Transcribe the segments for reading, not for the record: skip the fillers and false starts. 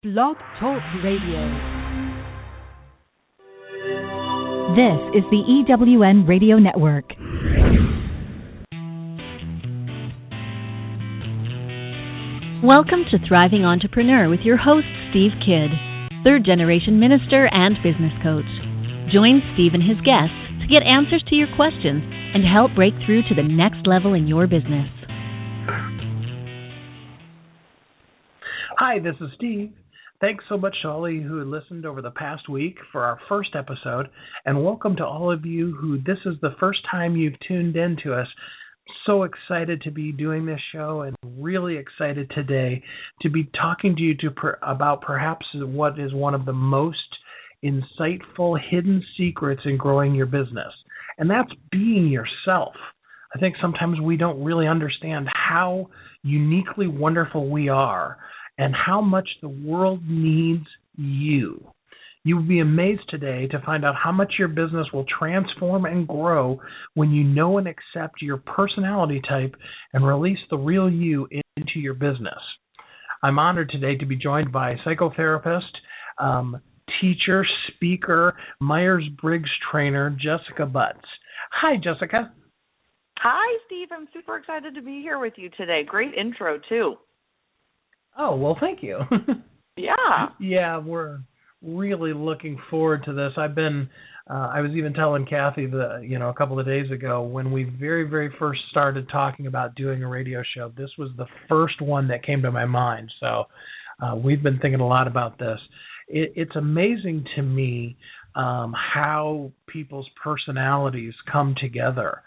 Blog Talk Radio. This is the EWN Radio Network. Welcome to Thriving Entrepreneur with your host, Steve Kidd, third-generation minister and business coach. Join Steve and his guests to get answers to your questions and help break through to the next level in your business. Hi, this is Steve. Thanks so much to all of you who listened over the past week for our first episode, and welcome to all of you who this is the first time you've tuned in to us. So excited to be doing this show and really excited today to be talking to you about perhaps what is one of the most insightful hidden secrets in growing your business, and that's being yourself. I think sometimes we don't really understand how uniquely wonderful we are and how much the world needs you. You will be amazed today to find out how much your business will transform and grow when you know and accept your personality type and release the real you into your business. I'm honored today to be joined by psychotherapist, teacher, speaker, Myers-Briggs trainer, Jessica Butts. Hi, Jessica. Hi, Steve. I'm super excited to be here with you today. Great intro, too. Oh, well, thank you. Yeah. Yeah, we're really looking forward to this. I was even telling Kathy a couple of days ago when we very, very first started talking about doing a radio show, this was the first one that came to my mind. So we've been thinking a lot about this. It's amazing to me how people's personalities come together.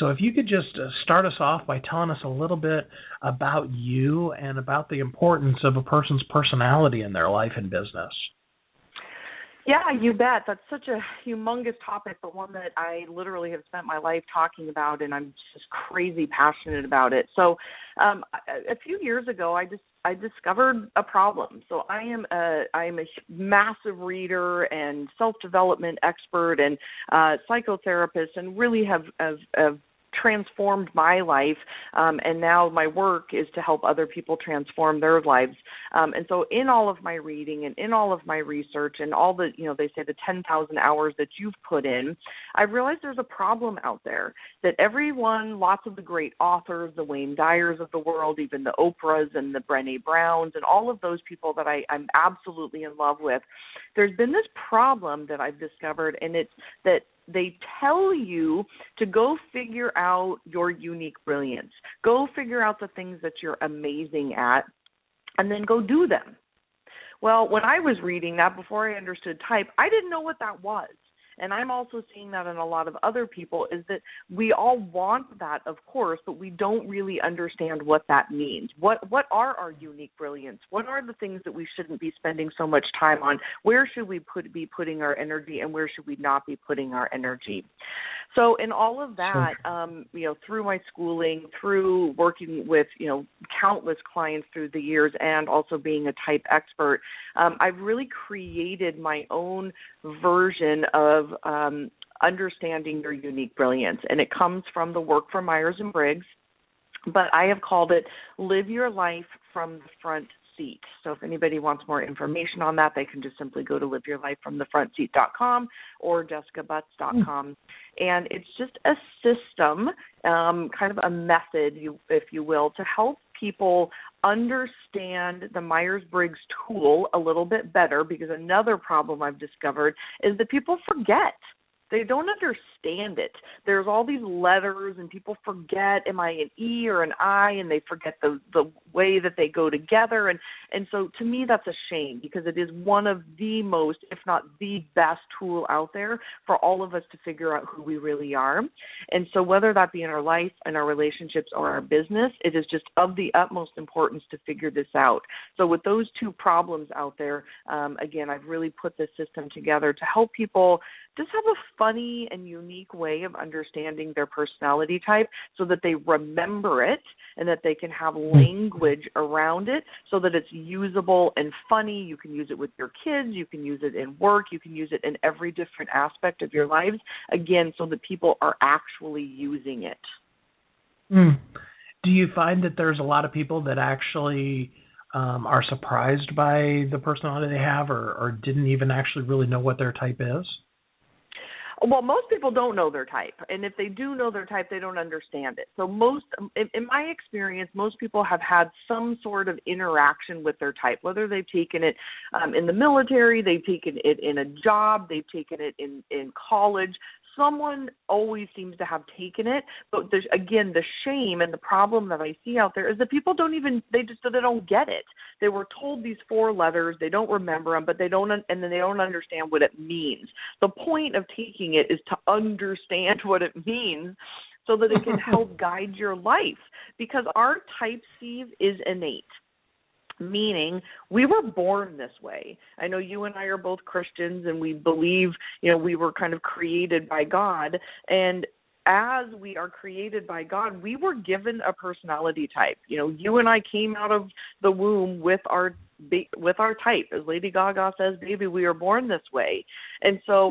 So if you could just start us off by telling us a little bit about you and about the importance of a person's personality in their life and business. Yeah, you bet. That's such a humongous topic, but one that I literally have spent my life talking about, and I'm just crazy passionate about it. So a few years ago, I discovered a problem. So I am a massive reader and self-development expert and psychotherapist, and really have transformed my life, and now my work is to help other people transform their lives. And so in all of my reading and in all of my research and all the, they say the 10,000 hours that you've put in, I've realized there's a problem out there that everyone, lots of the great authors, the Wayne Dyers of the world, even the Oprahs and the Brené Browns and all of those people that I'm absolutely in love with, there's been this problem that I've discovered, and it's that they tell you to go figure out your unique brilliance. Go figure out the things that you're amazing at, and then go do them. Well, when I was reading that, before I understood type, I didn't know what that was. And I'm also seeing that in a lot of other people, is that we all want that, of course, but we don't really understand what that means. What are our unique brilliance? What are the things that we shouldn't be spending so much time on? Where should we be putting our energy, and where should we not be putting our energy? So in all of that, through my schooling, through working with, countless clients through the years, and also being a type expert, I've really created my own version of understanding your unique brilliance. And it comes from the work from Myers-Briggs, but I have called it Live Your Life from the Front Seat. So if anybody wants more information on that, they can just simply go to liveyourlifefromthefrontseat.com or jessicabutts.com. And it's just a system, kind of a method, if you will, to help people understand the Myers-Briggs tool a little bit better, because another problem I've discovered is that people forget. They don't understand it. There's all these letters, and people forget, am I an E or an I, and they forget the way that they go together. And so to me, that's a shame, because it is one of the most, if not the best tool out there for all of us to figure out who we really are. And so whether that be in our life, in our relationships, or our business, it is just of the utmost importance to figure this out. So with those two problems out there, again, I've really put this system together to help people just have a funny and unique way of understanding their personality type, so that they remember it and that they can have language around it so that it's usable and funny. You can use it with your kids. You can use it in work. You can use it in every different aspect of your lives, again, so that people are actually using it. Do you find that there's a lot of people that actually are surprised by the personality they have, or didn't even actually really know what their type is? Well, most people don't know their type, and if they do know their type, they don't understand it. So in my experience, most people have had some sort of interaction with their type, whether they've taken it in the military, they've taken it in a job, they've taken it in college. Someone always seems to have taken it, but there's, again, the shame and the problem that I see out there is that people don't get it. They were told these 4 letters, they don't remember them, but they don't understand what it means. The point of taking it is to understand what it means so that it can help guide your life, because our type, Steve, is innate. Meaning we were born this way. I know you and I are both Christians, and we believe, we were kind of created by God. And as we are created by God, we were given a personality type. You and I came out of the womb with our type. As Lady Gaga says, baby, we are born this way. And so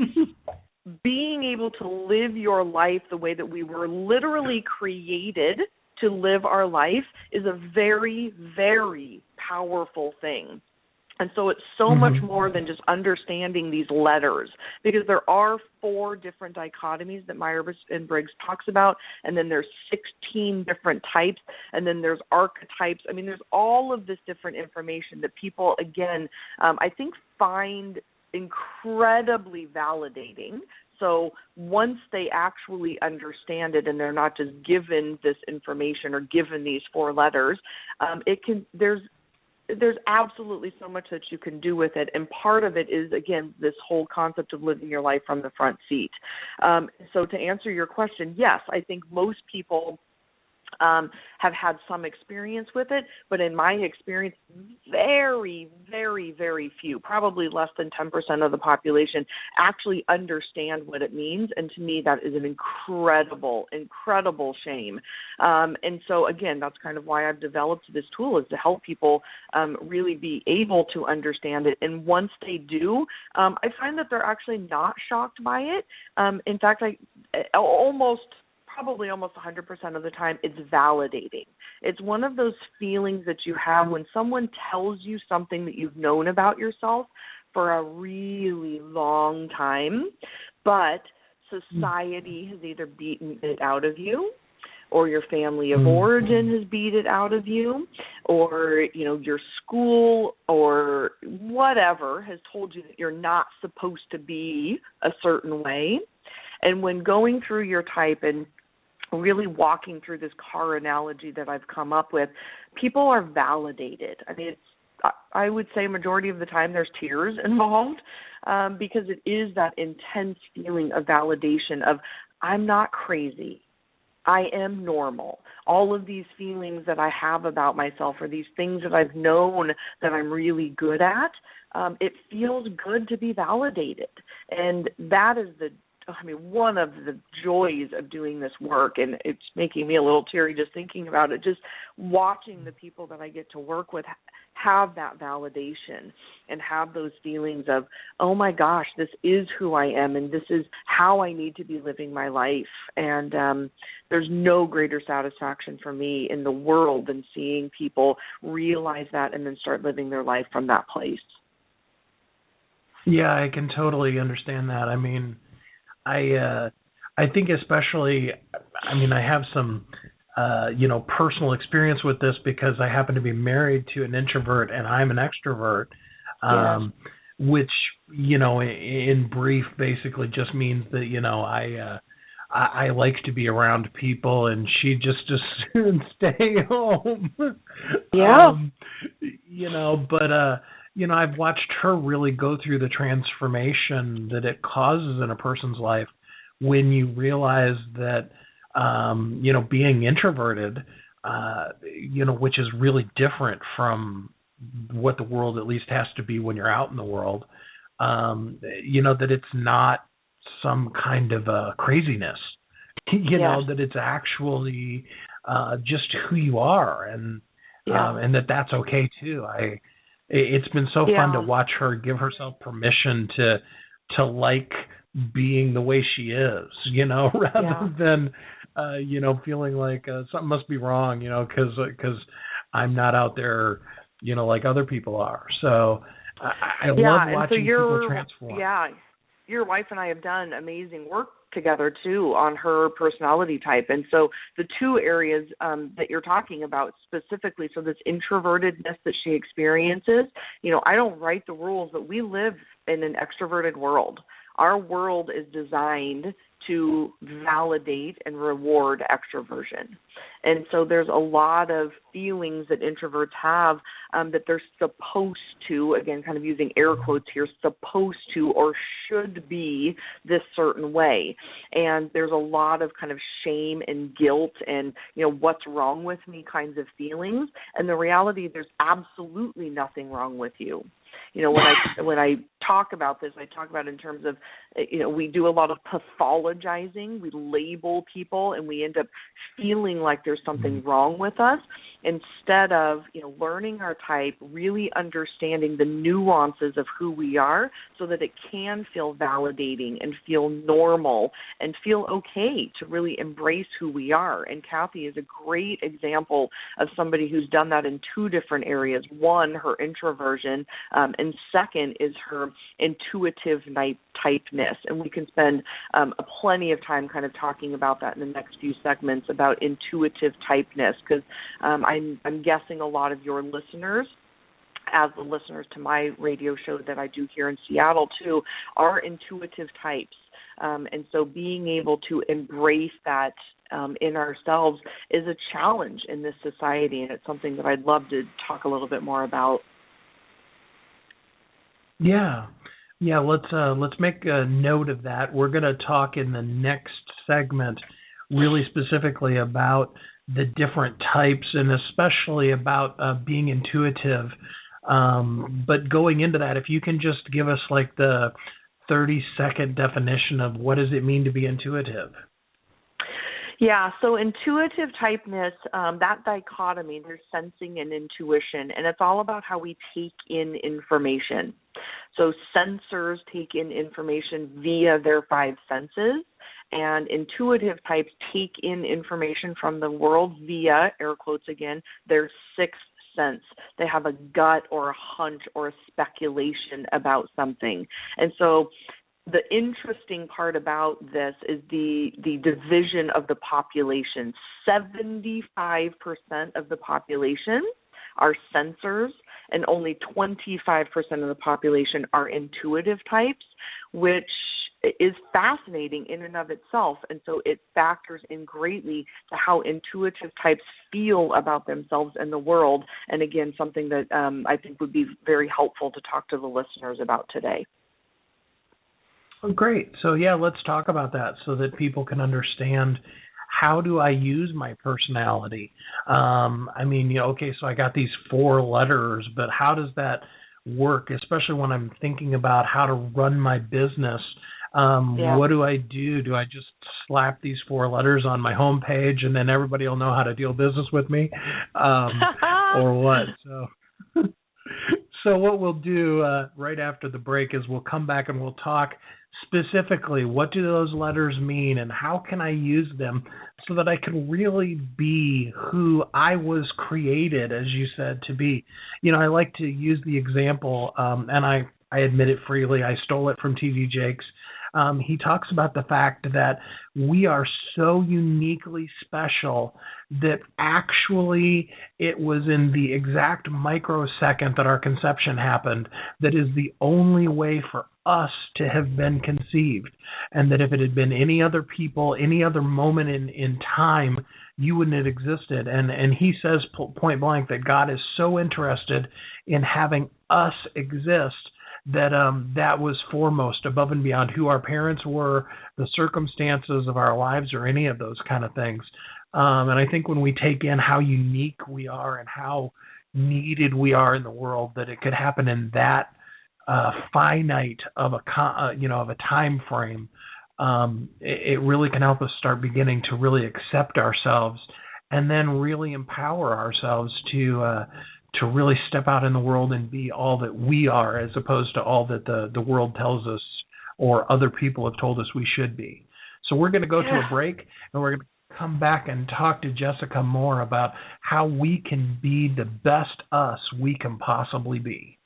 being able to live your life the way that we were literally created to live our life is a very, very powerful thing. And so it's so much more than just understanding these letters, because there are 4 different dichotomies that Myers-Briggs talks about, and then there's 16 different types, and then there's archetypes. I mean, there's all of this different information that people, again, I think find incredibly validating. So once they actually understand it and they're not just given this information or given these 4 letters, there's absolutely so much that you can do with it. And part of it is, again, this whole concept of living your life from the front seat. So to answer your question, yes, I think most people have had some experience with it, but in my experience, very, very, very few, probably less than 10% of the population actually understand what it means. And to me, that is an incredible, incredible shame. And so, again, that's kind of why I've developed this tool, is to help people really be able to understand it. And once they do, I find that they're actually not shocked by it. In fact, probably almost 100% of the time, it's validating. It's one of those feelings that you have when someone tells you something that you've known about yourself for a really long time, but society has either beaten it out of you, or your family of origin has beat it out of you, or, your school or whatever has told you that you're not supposed to be a certain way. And when going through your type and really walking through this car analogy that I've come up with, people are validated. I mean, I would say majority of the time there's tears involved, because it is that intense feeling of validation of, I'm not crazy. I am normal. All of these feelings that I have about myself, or these things that I've known that I'm really good at, it feels good to be validated. And that is one of the joys of doing this work, and it's making me a little teary just thinking about it, just watching the people that I get to work with have that validation and have those feelings of, oh my gosh, this is who I am, and this is how I need to be living my life. And there's no greater satisfaction for me in the world than seeing people realize that and then start living their life from that place. Yeah, I can totally understand that. I mean, I think especially, I have some, personal experience with this, because I happen to be married to an introvert and I'm an extrovert, which, in brief, basically just means that, I like to be around people, and she just as soon stay home. Yeah. I've watched her really go through the transformation that it causes in a person's life when you realize that, being introverted, which is really different from what the world at least has to be when you're out in the world, that it's not some kind of a craziness, that it's actually just who you are, and that's okay too. It's been so fun to watch her give herself permission to like being the way she is, rather than, feeling like something must be wrong, because I'm not out there, like other people are. So I love watching people transform. Yeah, your wife and I have done amazing work together too on her personality type, and so the two areas that you're talking about specifically, so this introvertedness that she experiences, I don't write the rules, but we live in an extroverted world. Our world is designed to validate and reward extroversion. And so there's a lot of feelings that introverts have that they're supposed to, again, kind of using air quotes here, supposed to or should be this certain way. And there's a lot of kind of shame and guilt and, what's wrong with me kinds of feelings. And the reality, there's absolutely nothing wrong with you. When I talk about this, I talk about it in terms of, we do a lot of pathologizing. We label people, and we end up feeling like there's something wrong with us, instead of, learning our type, really understanding the nuances of who we are so that it can feel validating and feel normal and feel okay to really embrace who we are. And Kathy is a great example of somebody who's done that in two different areas. One, her introversion, and second is her intuitive typeness. And we can spend plenty of time kind of talking about that in the next few segments about intuitive typeness, because I'm guessing a lot of your listeners, as the listeners to my radio show that I do here in Seattle too, are intuitive types. And so being able to embrace that in ourselves is a challenge in this society, and it's something that I'd love to talk a little bit more about. Yeah, let's make a note of that. We're going to talk in the next segment really specifically about the different types, and especially about being intuitive. But going into that, if you can just give us like the 30-second definition of what does it mean to be intuitive? Yeah, so intuitive typeness, that dichotomy, there's sensing and intuition, and it's all about how we take in information. So sensors take in information via their five senses, and intuitive types take in information from the world via, air quotes again, their sixth sense. They have a gut or a hunch or a speculation about something. And so the interesting part about this is the division of the population. 75% of the population are sensors, and only 25% of the population are intuitive types, which is fascinating in and of itself. And so it factors in greatly to how intuitive types feel about themselves and the world. And again, something that I think would be very helpful to talk to the listeners about today. Oh, great. So, let's talk about that so that people can understand, how do I use my personality? So I got these 4 letters, but how does that work, especially when I'm thinking about how to run my business? What do I do? Do I just slap these 4 letters on my homepage and then everybody will know how to deal business with me? Or what? So what we'll do right after the break is we'll come back and we'll talk specifically, what do those letters mean and how can I use them so that I can really be who I was created, as you said, to be. I like to use the example, and I admit it freely, I stole it from T.D. Jakes. He talks about the fact that we are so uniquely special that actually it was in the exact microsecond that our conception happened that is the only way for us to have been conceived, and that if it had been any other people, any other moment in time, you wouldn't have existed. And he says point blank that God is so interested in having us exist that that was foremost, above and beyond who our parents were, the circumstances of our lives, or any of those kind of things. And I think when we take in how unique we are and how needed we are in the world, that it could happen in that finite of a time frame, it really can help us start beginning to really accept ourselves, and then really empower ourselves to really step out in the world and be all that we are, as opposed to all that the world tells us or other people have told us we should be. So we're going to go to a break, and we're going to come back and talk to Jessica more about how we can be the best us we can possibly be.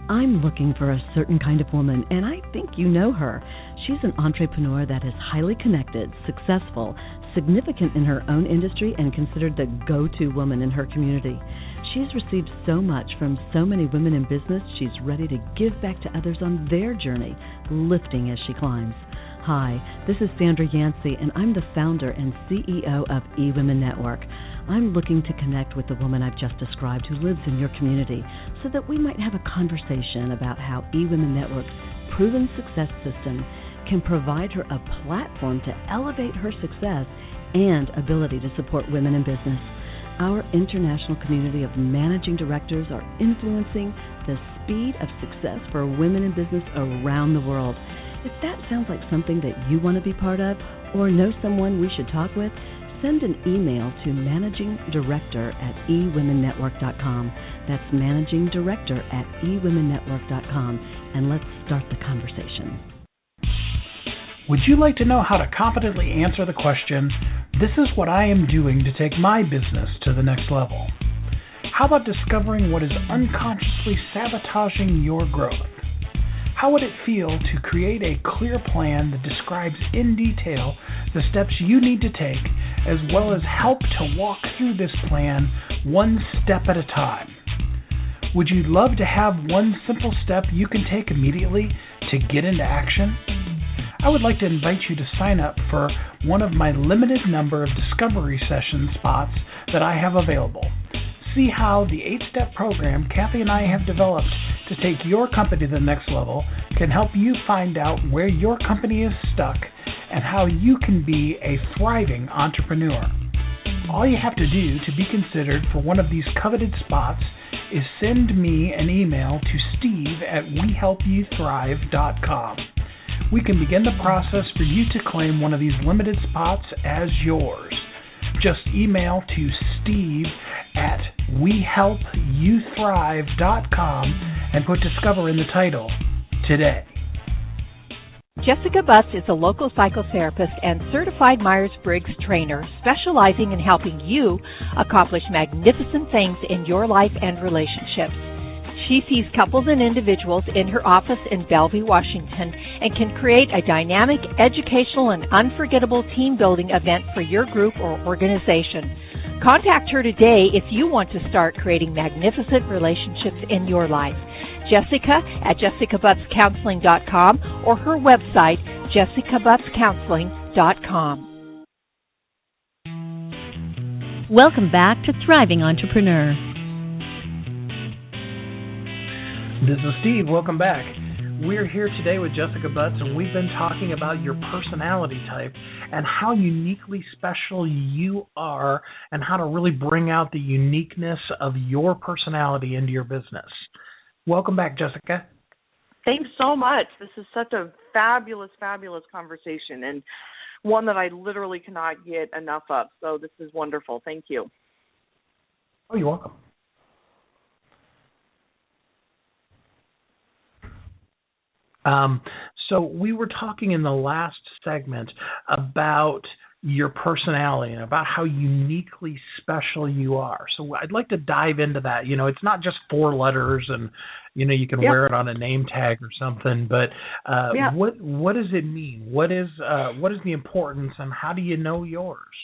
I'm looking for a certain kind of woman, and I think you know her. She's an entrepreneur that is highly connected, successful, significant in her own industry, and considered the go-to woman in her community. She's received so much from so many women in business, she's ready to give back to others on their journey, lifting as she climbs. Hi, this is Sandra Yancey, and I'm the founder and CEO of eWomen Network. I'm looking to connect with the woman I've just described who lives in your community so that we might have a conversation about how eWomen Network's proven success system can provide her a platform to elevate her success and ability to support women in business. Our international community of managing directors are influencing the speed of success for women in business around the world. If that sounds like something that you want to be part of or know someone we should talk with, send an email to managingdirector@ewomennetwork.com. That's managingdirector@ewomennetwork.com, and let's start the conversation. Would you like to know how to competently answer the question, "This is what I am doing to take my business to the next level"? How about discovering what is unconsciously sabotaging your growth? How would it feel to create a clear plan that describes in detail the steps you need to take, as well as help to walk through this plan one step at a time? Would you love to have one simple step you can take immediately to get into action? I would like to invite you to sign up for one of my limited number of discovery session spots that I have available. See how the 8-step program Kathy and I have developed to take your company to the next level can help you find out where your company is stuck and how you can be a thriving entrepreneur. All you have to do to be considered for one of these coveted spots is send me an email to steve@wehelpyouthrive.com. We can begin the process for you to claim one of these limited spots as yours. Just email to steve@wehelpyouthrive.com and put Discover in the title today. Jessica Butts is a local psychotherapist and certified Myers-Briggs trainer specializing in helping you accomplish magnificent things in your life and relationships. She sees couples and individuals in her office in Bellevue, Washington, and can create a dynamic, educational, and unforgettable team-building event for your group or organization. Contact her today if you want to start creating magnificent relationships in your life. Jessica at jessicabuttscounseling.com or her website, jessicabuttscounseling.com. Welcome back to Thriving Entrepreneur. This is Steve. Welcome back. We're here today with Jessica Butts, and we've been talking about your personality type and how uniquely special you are and how to really bring out the uniqueness of your personality into your business. Welcome back, Jessica. Thanks so much. This is such a fabulous, fabulous conversation and one that I literally cannot get enough of. So this is wonderful. Thank you. Oh, you're welcome. So we were talking in the last segment about your personality and about how uniquely special you are. So I'd like to dive into that. You know, it's not just 4 letters and, you know, you can wear it on a name tag or something, but what does it mean? What is the importance and how do you know yours?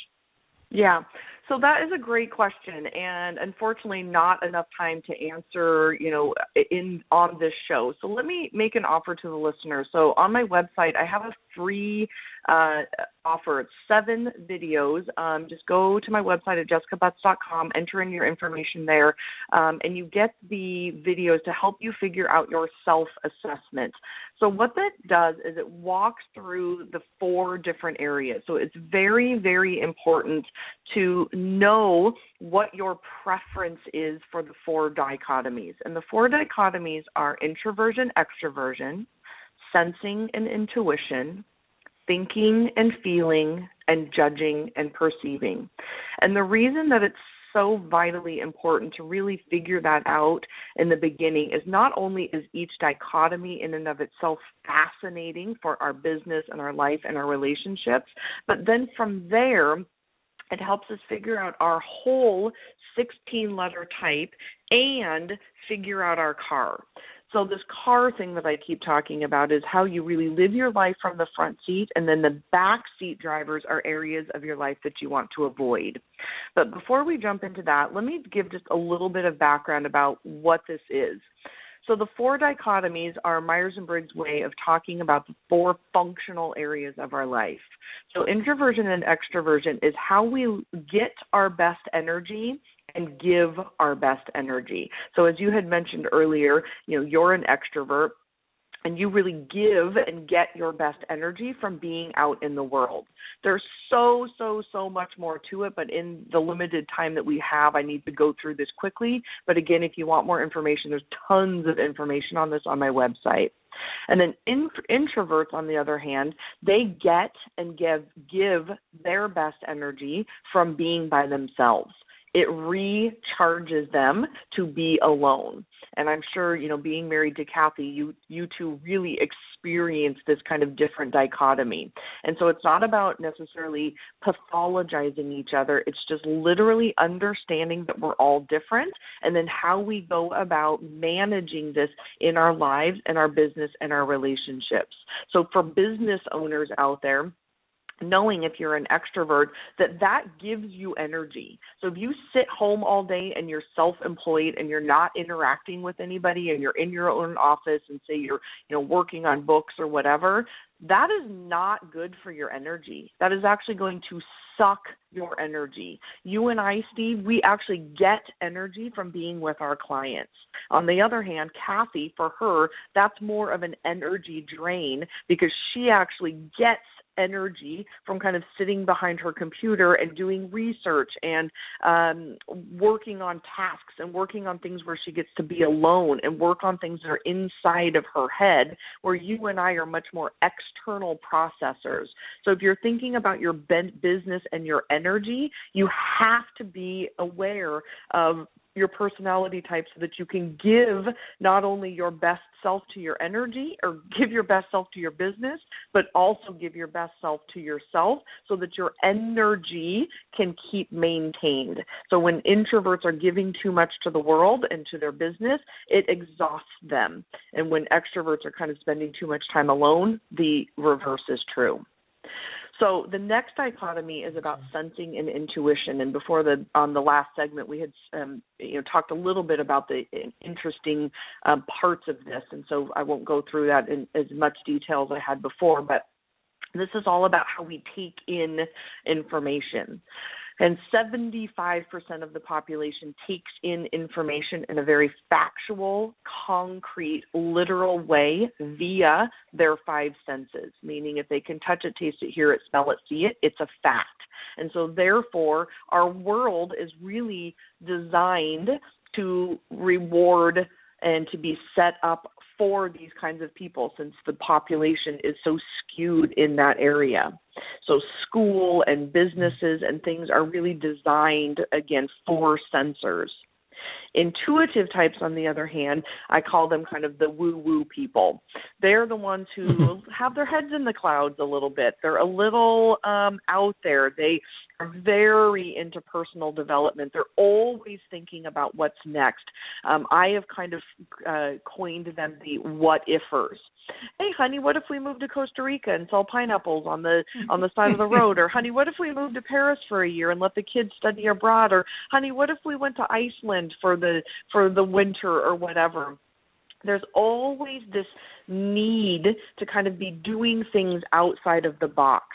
Yeah. So that is a great question, and unfortunately not enough time to answer, on this show. So let me make an offer to the listener. So on my website, I have a free offer. It's 7 videos. Just go to my website at jessicabutts.com, enter in your information there, and you get the videos to help you figure out your self-assessment. So what that does is it walks through the 4 different areas. So it's very, very important to know what your preference is for the 4 dichotomies. And the 4 dichotomies are introversion, extroversion, sensing and intuition, thinking and feeling, and judging and perceiving. And the reason that it's so vitally important to really figure that out in the beginning. Is not only is each dichotomy in and of itself fascinating for our business and our life and our relationships, but then from there, it helps us figure out our whole 16-letter type and figure out our car. So this car thing that I keep talking about is how you really live your life from the front seat, and then the back seat drivers are areas of your life that you want to avoid. But before we jump into that, let me give just a little bit of background about what this is. So the 4 dichotomies are Myers-Briggs' way of talking about the 4 functional areas of our life. So introversion and extroversion is how we get our best energy and give our best energy. So as you had mentioned earlier, you're an extrovert, and you really give and get your best energy from being out in the world. There's so much more to it, but in the limited time that we have, I need to go through this quickly. But again, if you want more information, there's tons of information on this on my website. And then introverts, on the other hand, they get and give their best energy from being by themselves. It recharges them to be alone. And I'm sure, being married to Kathy, you two really experience this kind of different dichotomy. And so it's not about necessarily pathologizing each other. It's just literally understanding that we're all different, and then how we go about managing this in our lives and our business and our relationships. So for business owners out there, knowing if you're an extrovert, that gives you energy. So if you sit home all day and you're self-employed and you're not interacting with anybody and you're in your own office and say you're working on books or whatever, that is not good for your energy. That is actually going to suck your energy. You and I, Steve, we actually get energy from being with our clients. On the other hand, Kathy, for her, that's more of an energy drain because she actually gets energy from kind of sitting behind her computer and doing research and working on tasks and working on things where she gets to be alone and work on things that are inside of her head, where you and I are much more external processors. So if you're thinking about your business and your energy, you have to be aware of your personality type so that you can give not only your best self to your energy or give your best self to your business, but also give your best self to yourself so that your energy can keep maintained. So when introverts are giving too much to the world and to their business, it exhausts them. And when extroverts are kind of spending too much time alone, the reverse is true. So the next dichotomy is about sensing and intuition. And on the last segment, we had talked a little bit about the interesting parts of this. And so I won't go through that in as much detail as I had before, but this is all about how we take in information. And 75% of the population takes in information in a very factual, concrete, literal way via their 5 senses, meaning if they can touch it, taste it, hear it, smell it, see it, it's a fact. And so therefore, our world is really designed to reward and to be set up for these kinds of people, since the population is so skewed in that area. So school and businesses and things are really designed, again, for sensors. Intuitive types, on the other hand, I call them kind of the woo-woo people. They're the ones who have their heads in the clouds a little bit. They're a little out there. They are very into personal development. They're always thinking about what's next. I have kind of coined them the what-ifers. Hey, honey, what if we moved to Costa Rica and sell pineapples on the side of the road? Or, honey, what if we moved to Paris for a year and let the kids study abroad? Or, honey, what if we went to Iceland for the winter or whatever? There's always this need to kind of be doing things outside of the box.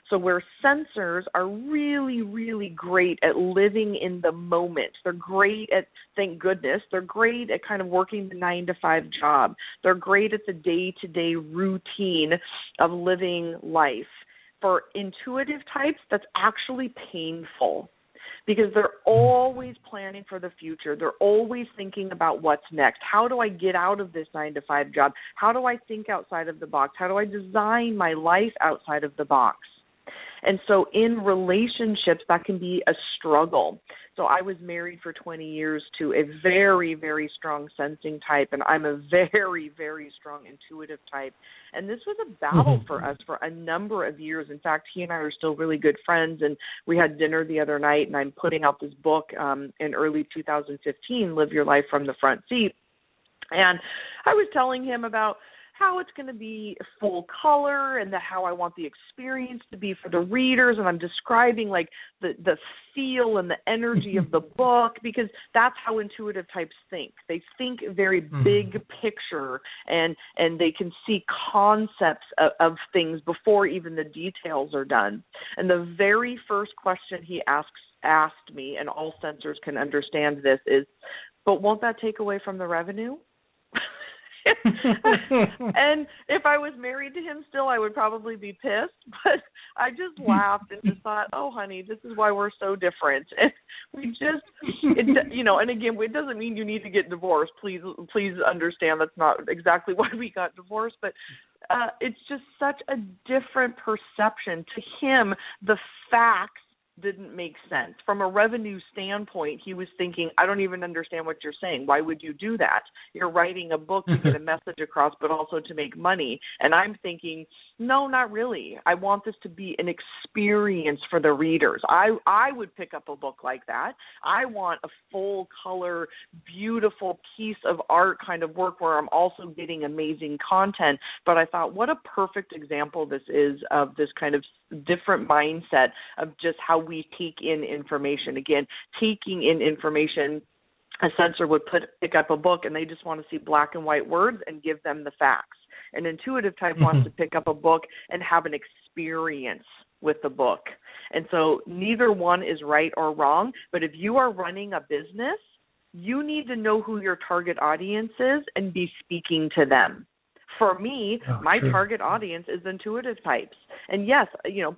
So where sensors are really, really great at living in the moment. They're great at, thank goodness, they're great at kind of working the 9-to-5 job. They're great at the day-to-day routine of living life. For intuitive types, that's actually painful, because they're always planning for the future. They're always thinking about what's next. How do I get out of this 9-to-5 job? How do I think outside of the box? How do I design my life outside of the box? And so in relationships, that can be a struggle. So I was married for 20 years to a very, very strong sensing type, and I'm a very, very strong intuitive type. And this was a battle for us for a number of years. In fact, he and I are still really good friends, and we had dinner the other night, and I'm putting out this book in early 2015, Live Your Life from the Front Seat. And I was telling him about how it's going to be full color and how I want the experience to be for the readers. And I'm describing like the feel and the energy of the book, because that's how intuitive types think. They think very big picture, and they can see concepts of things before even the details are done. And the very first question he asked me, and all sensors can understand this, is, but won't that take away from the revenue? And if I was married to him still, I would probably be pissed, but I just laughed and just thought, oh, honey, this is why we're so different. And we just, and again, it doesn't mean you need to get divorced. Please understand that's not exactly why we got divorced, but it's just such a different perception. To him, the facts didn't make sense. From a revenue standpoint, he was thinking, I don't even understand what you're saying. Why would you do that? You're writing a book to get a message across, but also to make money. And I'm thinking, no, not really. I want this to be an experience for the readers. I would pick up a book like that. I want a full color, beautiful piece of art kind of work where I'm also getting amazing content. But I thought, what a perfect example this is of this kind of different mindset of just how we take in information. Again, taking in information, a sensor would pick up a book and they just want to see black and white words and give them the facts. An intuitive type wants to pick up a book and have an experience with the book. And so neither one is right or wrong, but if you are running a business, you need to know who your target audience is and be speaking to them. For me, my target audience is intuitive types. And yes,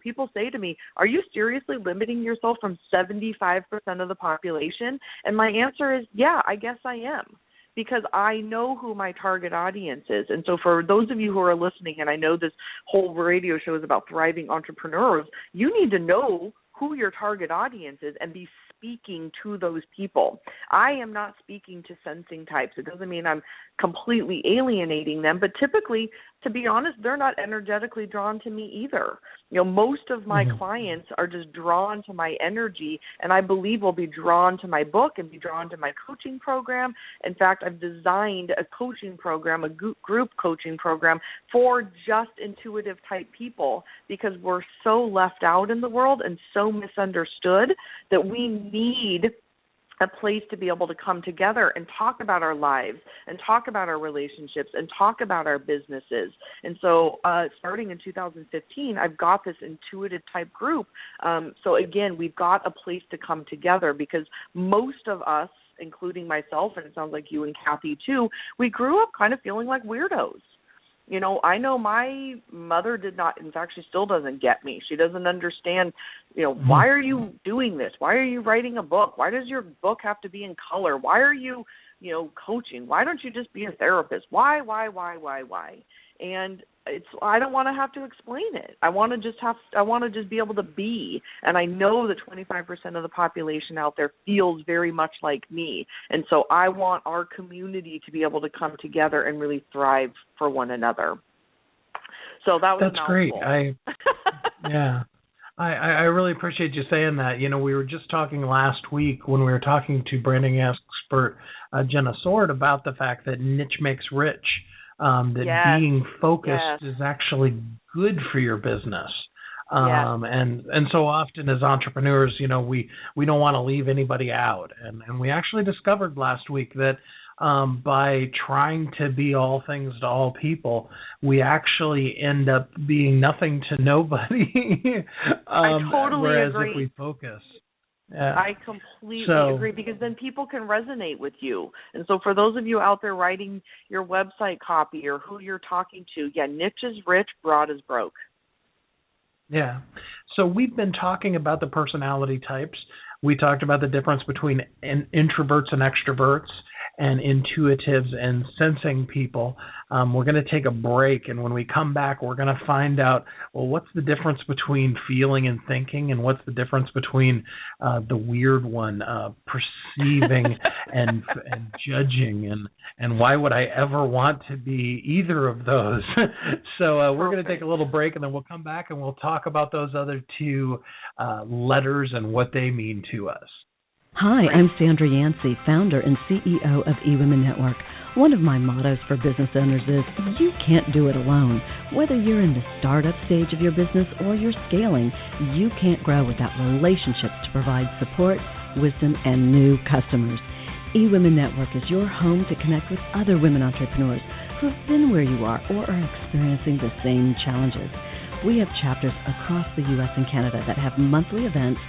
people say to me, are you seriously limiting yourself from 75% of the population? And my answer is, yeah, I guess I am, because I know who my target audience is. And so for those of you who are listening, and I know this whole radio show is about thriving entrepreneurs, you need to know who your target audience is and be speaking to those people. I am not speaking to sensing types. It doesn't mean I'm completely alienating them, but typically, to be honest, they're not energetically drawn to me either. Most of my clients are just drawn to my energy, and I believe will be drawn to my book and be drawn to my coaching program. In fact, I've designed a coaching program, a group coaching program for just intuitive type people, because we're so left out in the world and so misunderstood that we need a place to be able to come together and talk about our lives and talk about our relationships and talk about our businesses. And so starting in 2015, I've got this intuitive type group. So again, we've got a place to come together, because most of us, including myself, and it sounds like you and Kathy too, we grew up kind of feeling like weirdos. I know my mother did not, in fact, she still doesn't get me. She doesn't understand, why are you doing this? Why are you writing a book? Why does your book have to be in color? Why are you, coaching? Why don't you just be a therapist? Why? And I don't want to have to explain it. I want to just be able to be. And I know that 25% of the population out there feels very much like me. And so I want our community to be able to come together and really thrive for one another. So that was That's great. I really appreciate you saying that. We were just talking last week when we were talking to branding expert Jenna Sword about the fact that niche makes rich. Being focused is actually good for your business. And so often as entrepreneurs, we don't want to leave anybody out. And we actually discovered last week that by trying to be all things to all people, we actually end up being nothing to nobody. I totally whereas agree. If we focus. I completely agree, because then people can resonate with you. And so for those of you out there writing your website copy or who you're talking to, niche is rich, broad is broke. Yeah. So we've been talking about the personality types. We talked about the difference between introverts and extroverts. and intuitives and sensing people. We're going to take a break, and when we come back, we're going to find out, well, what's the difference between feeling and thinking, and what's the difference between the weird one, perceiving and judging, and why would I ever want to be either of those? So we're going to take a little break, and then we'll come back and we'll talk about those other two letters and what they mean to us. Hi, I'm Sandra Yancey, founder and CEO of eWomen Network. One of my mottos for business owners is, you can't do it alone. Whether you're in the startup stage of your business or you're scaling, you can't grow without relationships to provide support, wisdom, and new customers. eWomen Network is your home to connect with other women entrepreneurs who have been where you are or are experiencing the same challenges. We have chapters across the U.S. and Canada that have monthly events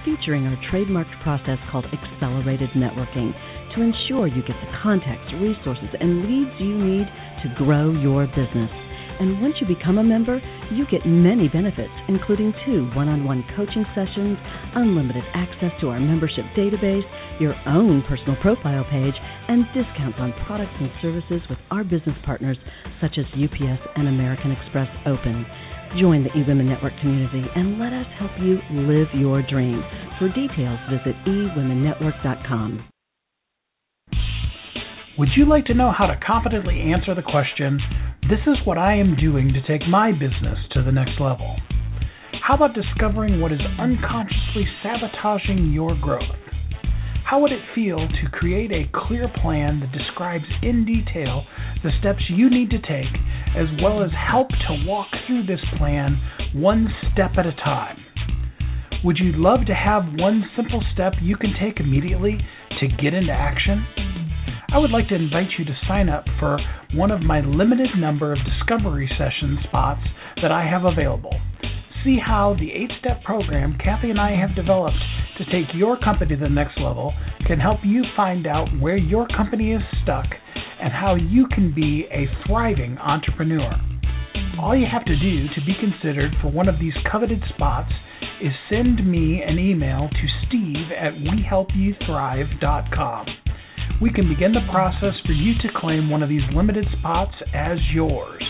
featuring our trademarked process called Accelerated Networking to ensure you get the contacts, resources, and leads you need to grow your business. And once you become a member, you get many benefits, including 2 one-on-one coaching sessions, unlimited access to our membership database, your own personal profile page, and discounts on products and services with our business partners such as UPS and American Express Open. Join the eWomen Network community and let us help you live your dream. For details, visit eWomenNetwork.com. Would you like to know how to confidently answer the question, this is what I am doing to take my business to the next level? How about discovering what is unconsciously sabotaging your growth? How would it feel to create a clear plan that describes in detail the steps you need to take, as well as help to walk through this plan one step at a time? Would you love to have one simple step you can take immediately to get into action? I would like to invite you to sign up for one of my limited number of discovery session spots that I have available. See how the 8-step program Kathy and I have developed to take your company to the next level can help you find out where your company is stuck and how you can be a thriving entrepreneur. All you have to do to be considered for one of these coveted spots is send me an email to steve@wehelpyouthrive.com. We can begin the process for you to claim one of these limited spots as yours.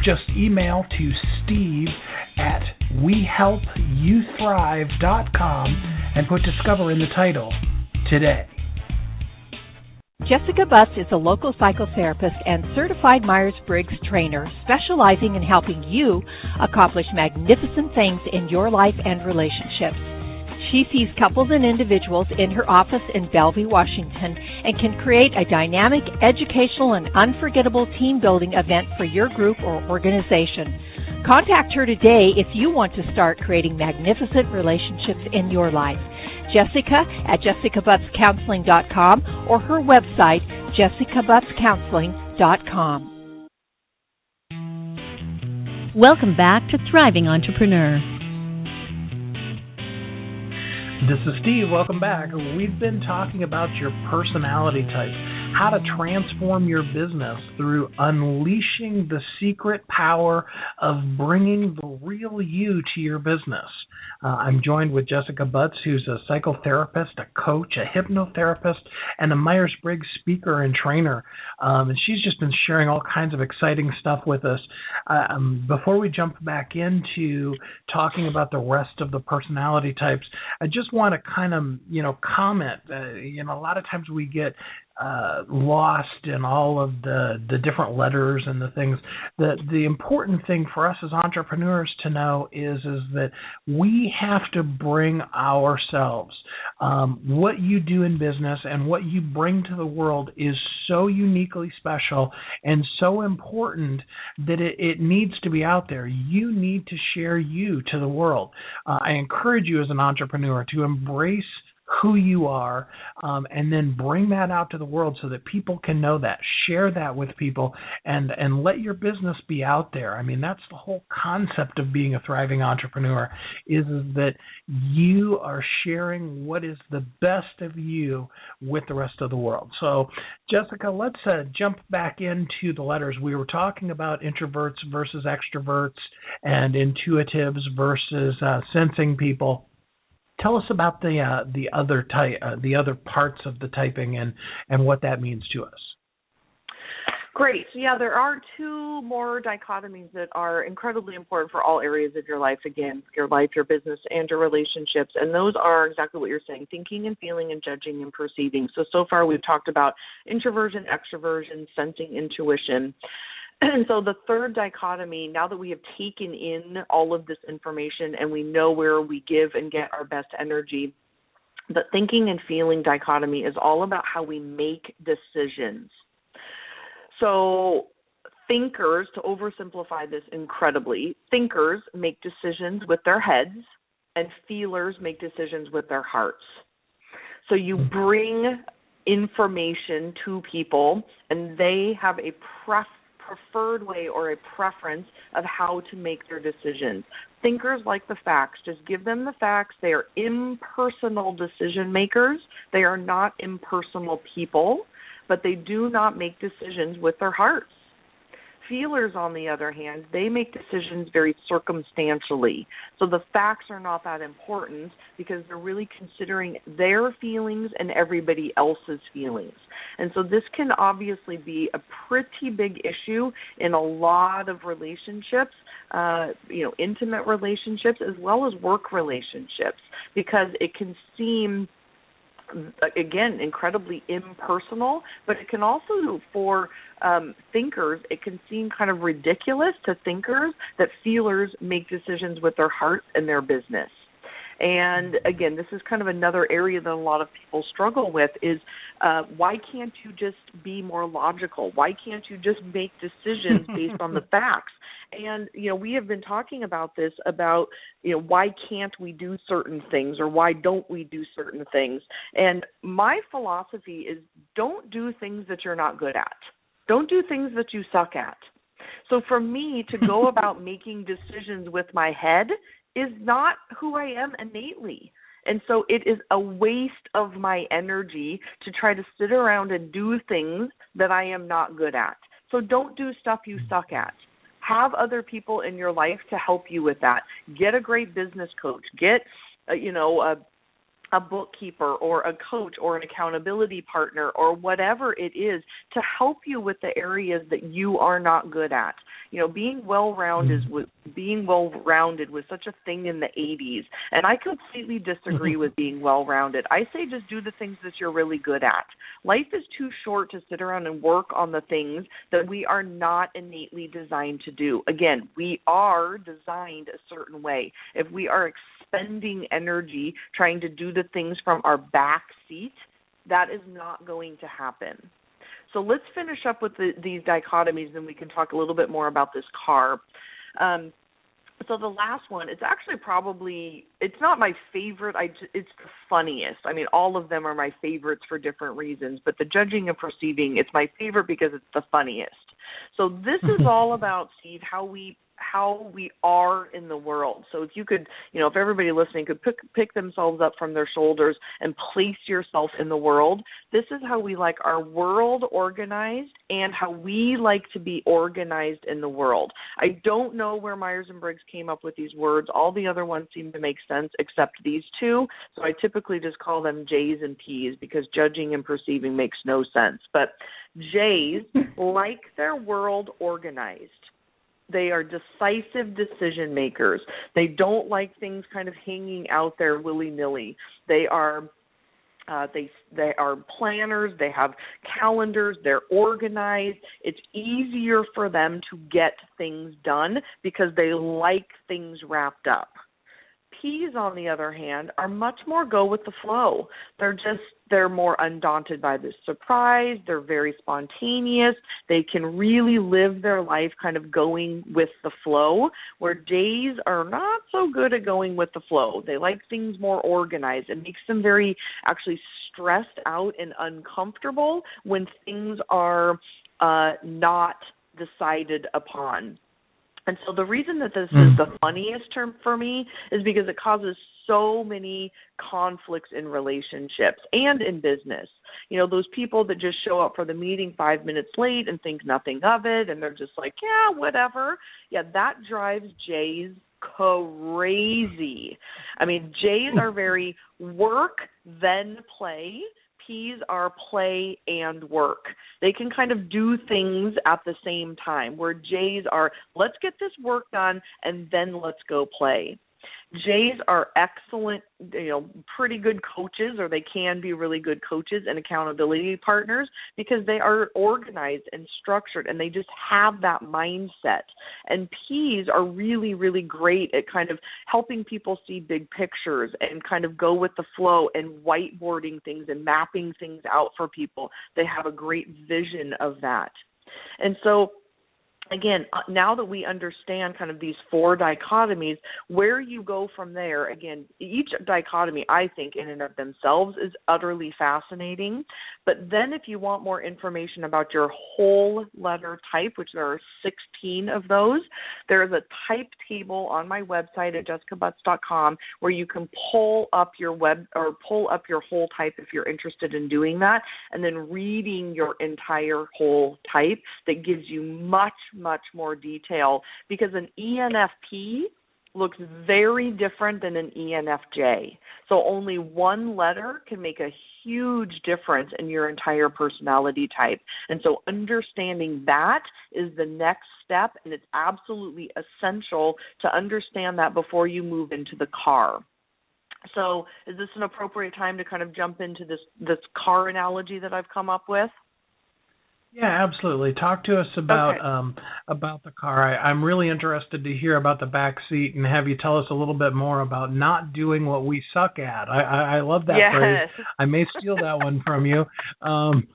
Just email to steve@wehelpyouthrive.com and put Discover in the title today. Jessica Butts is a local psychotherapist and certified Myers-Briggs trainer specializing in helping you accomplish magnificent things in your life and relationships. She sees couples and individuals in her office in Bellevue, Washington, and can create a dynamic, educational, and unforgettable team-building event for your group or organization. Contact her today if you want to start creating magnificent relationships in your life. Jessica at jessicabuttscounseling.com or her website, jessicabuttscounseling.com. Welcome back to Thriving Entrepreneur. This is Steve. Welcome back. We've been talking about your personality types, how to transform your business through unleashing the secret power of bringing the real you to your business. I'm joined with Jessica Butts, who's a psychotherapist, a coach, a hypnotherapist, and a Myers-Briggs speaker and trainer. And she's just been sharing all kinds of exciting stuff with us. Before we jump back into talking about the rest of the personality types, I just want to kind of, comment. A lot of times we get lost in all of the different letters and the things. The important thing for us as entrepreneurs to know is that we have to bring ourselves. What you do in business and what you bring to the world is so uniquely special and so important that it needs to be out there. You need to share you to the world. I encourage you as an entrepreneur to embrace who you are, and then bring that out to the world so that people can know that. Share that with people, and let your business be out there. I mean, that's the whole concept of being a thriving entrepreneur, is that you are sharing what is the best of you with the rest of the world. So, Jessica, let's jump back into the letters. We were talking about introverts versus extroverts and intuitives versus sensing people. Tell us about the other parts of the typing and what that means to us. Great. So yeah, there are two more dichotomies that are incredibly important for all areas of your life. Again, your life, your business, and your relationships. And those are exactly what you're saying: thinking and feeling, and judging and perceiving. So far we've talked about introversion, extroversion, sensing, intuition. And so the third dichotomy, now that we have taken in all of this information and we know where we give and get our best energy, the thinking and feeling dichotomy is all about how we make decisions. So thinkers, to oversimplify this incredibly, thinkers make decisions with their heads and feelers make decisions with their hearts. So you bring information to people and they have a preferred way or a preference of how to make their decisions. Thinkers like the facts. Just give them the facts. They are impersonal decision makers. They are not impersonal people, but they do not make decisions with their hearts. Feelers, on the other hand, they make decisions very circumstantially. So the facts are not that important because they're really considering their feelings and everybody else's feelings. And so this can obviously be a pretty big issue in a lot of relationships, intimate relationships as well as work relationships, because it can seem, again, incredibly impersonal, but it can also, for thinkers, it can seem kind of ridiculous to thinkers that feelers make decisions with their hearts and their business. And again, this is kind of another area that a lot of people struggle with is why can't you just be more logical? Why can't you just make decisions based on the facts? And, we have been talking about this, about, why can't we do certain things or why don't we do certain things? And my philosophy is don't do things that you're not good at. Don't do things that you suck at. So for me to go about making decisions with my head is not who I am innately. And so it is a waste of my energy to try to sit around and do things that I am not good at. So don't do stuff you suck at. Have other people in your life to help you with that. Get a great business coach. Get, a bookkeeper or a coach or an accountability partner or whatever it is to help you with the areas that you are not good at. Being well-rounded was such a thing in the 80s, and I completely disagree with being well-rounded. I say just do the things that you're really good at. Life is too short to sit around and work on the things that we are not innately designed to do. Again, we are designed a certain way. If we are expending energy trying to do the things from our back seat, that is not going to happen. So let's finish up with these dichotomies, and we can talk a little bit more about this car. So the last one, it's actually it's not my favorite. It's the funniest. I mean, all of them are my favorites for different reasons, but the judging and perceiving, it's my favorite because it's the funniest. So this is all about, Steve, how we are in the world. So if you could, if everybody listening could pick themselves up from their shoulders and place yourself in the world, this is how we like our world organized and how we like to be organized in the world. I don't know where Myers-Briggs came up with these words. All the other ones seem to make sense except these two. So I typically just call them J's and P's because judging and perceiving makes no sense. But J's like their world organized. They are decisive decision makers. They don't like things kind of hanging out there willy-nilly. They are planners. They have calendars. They're organized. It's easier for them to get things done because they like things wrapped up. P's, on the other hand, are much more go with the flow. They're more undaunted by the surprise. They're very spontaneous. They can really live their life kind of going with the flow, where J's are not so good at going with the flow. They like things more organized. It makes them very actually stressed out and uncomfortable when things are not decided upon. And so the reason that this is the funniest term for me is because it causes so many conflicts in relationships and in business. Those people that just show up for the meeting 5 minutes late and think nothing of it, and they're just like, yeah, whatever. Yeah, that drives J's crazy. I mean, J's are very work, then play. P's are play and work. They can kind of do things at the same time, where J's are, let's get this work done and then let's go play. J's are excellent, pretty good coaches, or they can be really good coaches and accountability partners, because they are organized and structured and they just have that mindset. And P's are really, really great at kind of helping people see big pictures and kind of go with the flow and whiteboarding things and mapping things out for people. They have a great vision of that. And so, again, now that we understand kind of these 4 dichotomies, where you go from there, again, each dichotomy, I think, in and of themselves is utterly fascinating. But then if you want more information about your whole letter type, which there are 16 of those, there is a type table on my website at jessicabutts.com where you can pull up your whole type if you're interested in doing that, and then reading your entire whole type that gives you much more detail, because an ENFP looks very different than an ENFJ. So only one letter can make a huge difference in your entire personality type. And so understanding that is the next step, and it's absolutely essential to understand that before you move into the car. So is this an appropriate time to kind of jump into this car analogy that I've come up with? Yeah, absolutely. Talk to us about the car. I'm really interested to hear about the back seat, and have you tell us a little bit more about not doing what we suck at. I love that phrase. I may steal that one from you. I'm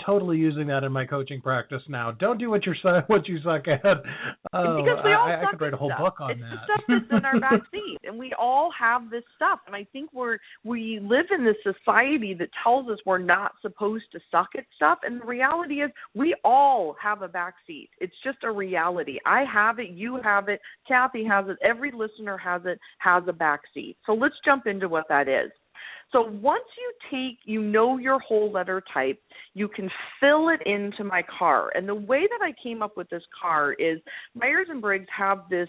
totally using that in my coaching practice now. Don't do what you suck at. Because we all I could write a whole book on that. It's the stuff that's in our back seat, and we all have this stuff. And I think we live in this society that tells us we're not supposed to suck at stuff, and the reality is we all have a back seat. It's just a reality. I have it, you have it, Kathy has it, every listener has a back seat. So let's jump into what that is. So once you know your whole letter type, you can fill it into my car. And the way that I came up with this car is Myers-Briggs have this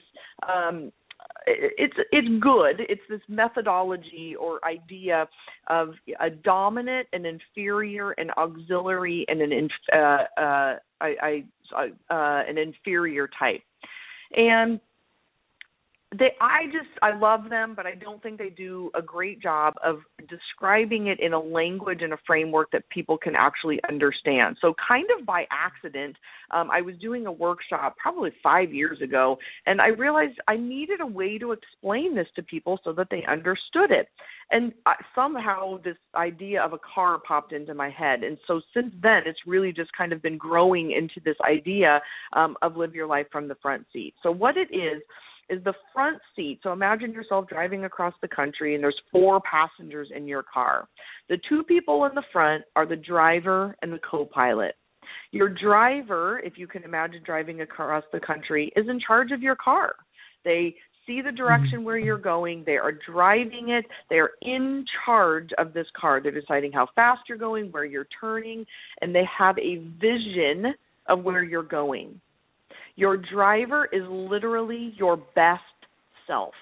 it's good. It's this methodology or idea of a dominant, an inferior, an auxiliary, and an inferior type. And I love them, but I don't think they do a great job of describing it in a language and a framework that people can actually understand. So kind of by accident, I was doing a workshop probably 5 years ago, and I realized I needed a way to explain this to people so that they understood it. And somehow this idea of a car popped into my head. And so since then, it's really just kind of been growing into this idea of live your life from the front seat. So what it is the front seat. So imagine yourself driving across the country and there's 4 passengers in your car. The 2 people in the front are the driver and the co-pilot. Your driver, if you can imagine driving across the country, is in charge of your car. They see the direction where you're going. They are driving it. They are in charge of this car. They're deciding how fast you're going, where you're turning, and they have a vision of where you're going. Your driver is literally your best self.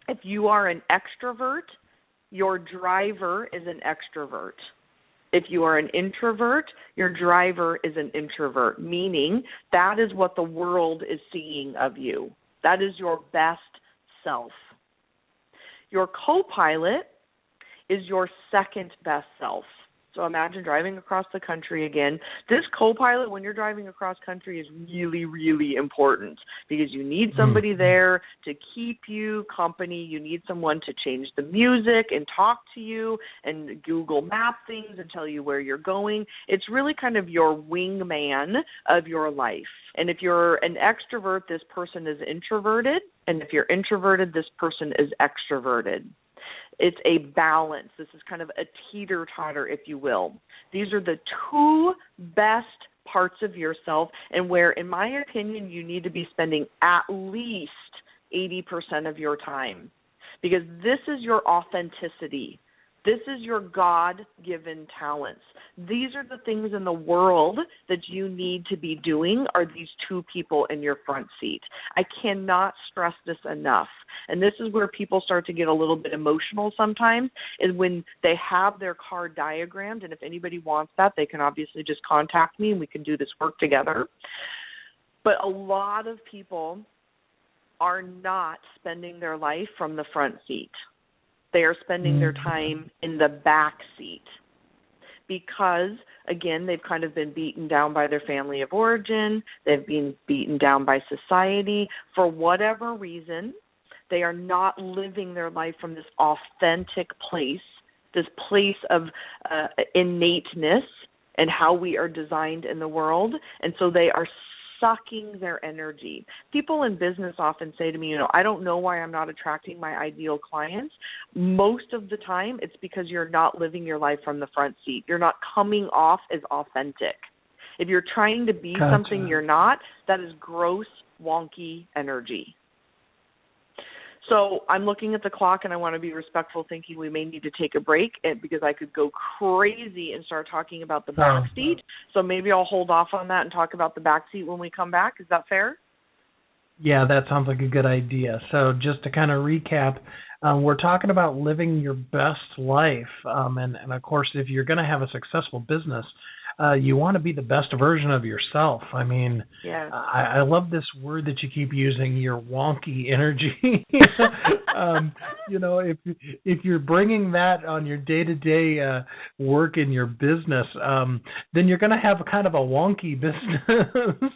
If you are an extrovert, your driver is an extrovert. If you are an introvert, your driver is an introvert, meaning that is what the world is seeing of you. That is your best self. Your co-pilot is your second best self. So imagine driving across the country again. This co-pilot, when you're driving across country, is really, really important because you need somebody there to keep you company. You need someone to change the music and talk to you and Google map things and tell you where you're going. It's really kind of your wingman of your life. And if you're an extrovert, this person is introverted. And if you're introverted, this person is extroverted. It's a balance. This is kind of a teeter-totter, if you will. These are the 2 best parts of yourself, and where, in my opinion, you need to be spending at least 80% of your time, because this is your authenticity. This is your God-given talents. These are the things in the world that you need to be doing are these two people in your front seat. I cannot stress this enough. And this is where people start to get a little bit emotional sometimes, is when they have their card diagrammed. And if anybody wants that, they can obviously just contact me and we can do this work together. But a lot of people are not spending their life from the front seat. They are spending their time in the back seat because, again, they've kind of been beaten down by their family of origin. They've been beaten down by society. For whatever reason, they are not living their life from this authentic place, this place of innateness and how we are designed in the world. And so they are sucking their energy. People in business often say to me, I don't know why I'm not attracting my ideal clients. Most of the time, it's because you're not living your life from the front seat. You're not coming off as authentic. If you're trying to be something you're not, that is gross, wonky energy. So I'm looking at the clock, and I want to be respectful, thinking we may need to take a break because I could go crazy and start talking about the back seat. So maybe I'll hold off on that and talk about the back seat when we come back. Is that fair? Yeah, that sounds like a good idea. So just to kind of recap, we're talking about living your best life. And of course, if you're going to have a successful business, you want to be the best version of yourself. I mean, yes. I love this word that you keep using, your wonky energy. If you're bringing that on your day-to-day work in your business, then you're going to have kind of a wonky business.